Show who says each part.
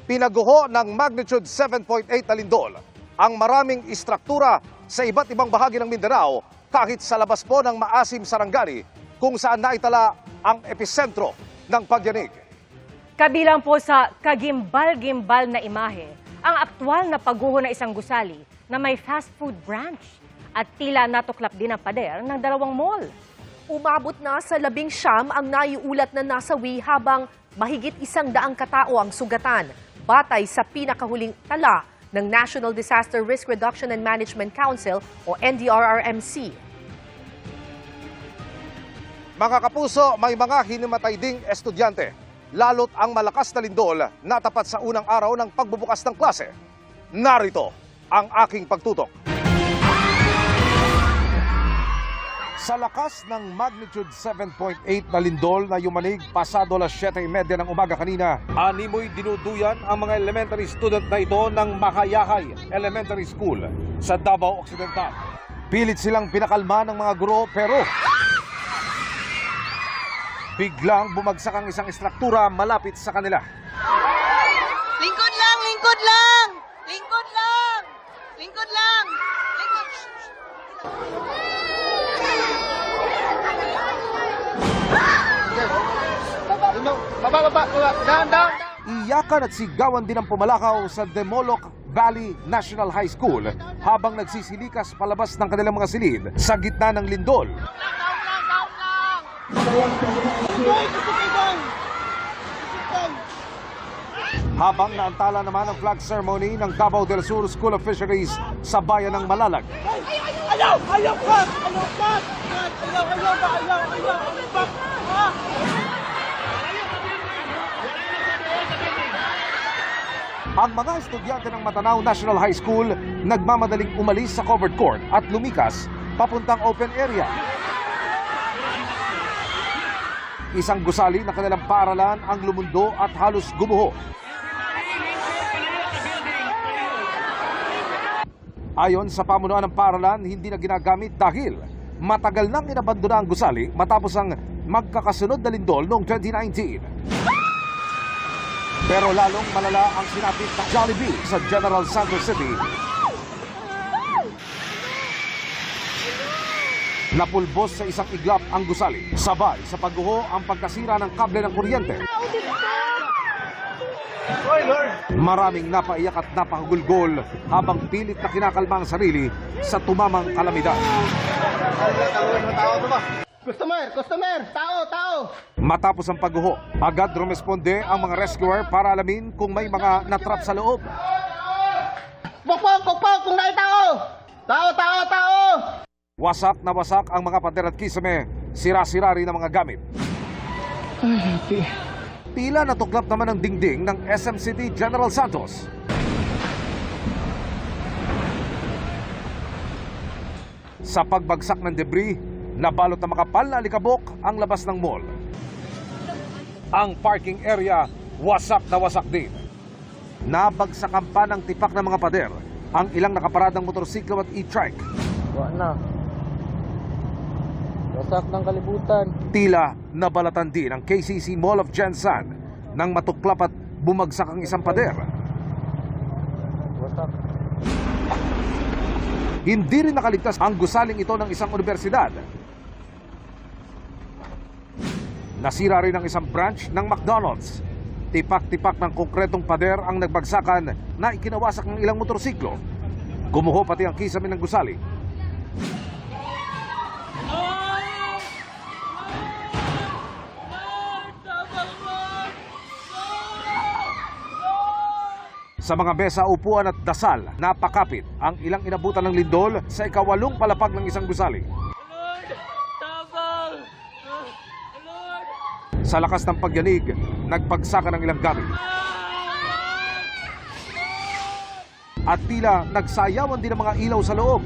Speaker 1: Pinaguho ng magnitude 7.8 na lindol ang maraming istruktura sa iba't ibang bahagi ng Mindanao kahit sa labas po ng maasim Sarangani kung saan naitala ang episentro ng pagyanig.
Speaker 2: Kabilang po sa kagimbal-gimbal na imahe ang aktwal na pagguho ng isang gusali na may fast food branch at tila natuklap din ang pader ng dalawang mall.
Speaker 3: Umabot na sa 19 ang naiulat na nasawi habang mahigit 100 katao ang sugatan. Batay sa pinakahuling tala ng National Disaster Risk Reduction and Management Council o NDRRMC.
Speaker 1: Mga kapuso, may mga hinimatay ding estudyante. Lalo't ang malakas na lindol na tapat sa unang araw ng pagbubukas ng klase. Narito ang aking pagtutok. Sa lakas ng magnitude 7.8 na lindol na yumanig pasado alas 7:30 ng umaga kanina, animoy dinuduyan ang mga elementary student na ito ng Makayahay Elementary School sa Davao Occidental. Pilit silang pinakalma ng mga guro pero biglang bumagsak ang isang istruktura malapit sa kanila.
Speaker 4: Lingkod lang! Lingkod lang! Lingkod lang! Lingkod lang! Lingkod!
Speaker 1: Iyakan at sigawan din ang pumalakaw sa Demoloc Valley National High School habang nagsisilikas palabas ng kanilang mga silid sa gitna ng lindol. Habang naantala naman ang flag ceremony ng Davao del Sur School of Fisheries sa bayan ng Malalag.
Speaker 5: Ayaw! Ayaw ka! Ayaw ka! Ayaw! Ayaw ba? Ayaw! Ayaw! Ayaw ba?
Speaker 1: Ang mga estudyante ng Matanao National High School nagmamadaling umalis sa covered court at lumikas papuntang open area. Isang gusali na kanilang paaralan ang lumundo at halos gumuho. Ayon sa pamunuan ng paaralan, hindi na ginagamit dahil matagal nang inabandona ang gusali matapos ang magkakasunod na lindol noong 2019. Pero lalong malala ang sinapit ng Jollibee sa General Santos City. Napulbos sa isang iglap ang gusali. Sabay sa pagguho ang pagkasira ng kable ng kuryente. Maraming napaiyak at napahugulgol habang pilit na kinakalma ang sarili sa tumamang kalamidad.
Speaker 5: Customer! Customer! Tao! Tao!
Speaker 1: Matapos ang pagguho, agad rumesponde ang mga rescuer para alamin kung may mga natrap sa loob.
Speaker 5: Pokpok! Pokpok! Kung nai tao! Tao! Tao! Tao!
Speaker 1: Wasak na wasak ang mga pader at kisame, sira-sira rin ang mga gamit. Tila natuklap naman ang dingding ng SM City General Santos. Sa pagbagsak ng debris, nabalot na makapal na alikabok ang labas ng mall. Ang parking area, wasak na wasak din. Nabagsakan pa ng tipak ng mga pader ang ilang nakaparadang motorsiklo at e-trike.
Speaker 6: Wala na. Wasak ng kalibutan.
Speaker 1: Tila nabalatan din ang KCC Mall of Jensan nang matuklap at bumagsak ang isang pader.
Speaker 6: Wasak.
Speaker 1: Hindi rin nakaligtas ang gusaling ito ng isang universidad. Nasira rin ang isang branch ng McDonald's. Tipak-tipak ng konkretong pader ang nagbagsakan na ikinawasak ng ilang motorsiklo. Gumuho pati ang kisame ng gusali. Sa mga mesa, upuan at dasal, napakapit ang ilang inabutan ng lindol sa ikawalong palapag ng isang gusali. Sa lakas ng pagyanig, nagpagsaka ng ilang gamit. At tila nagsayawan din ang mga ilaw sa loob.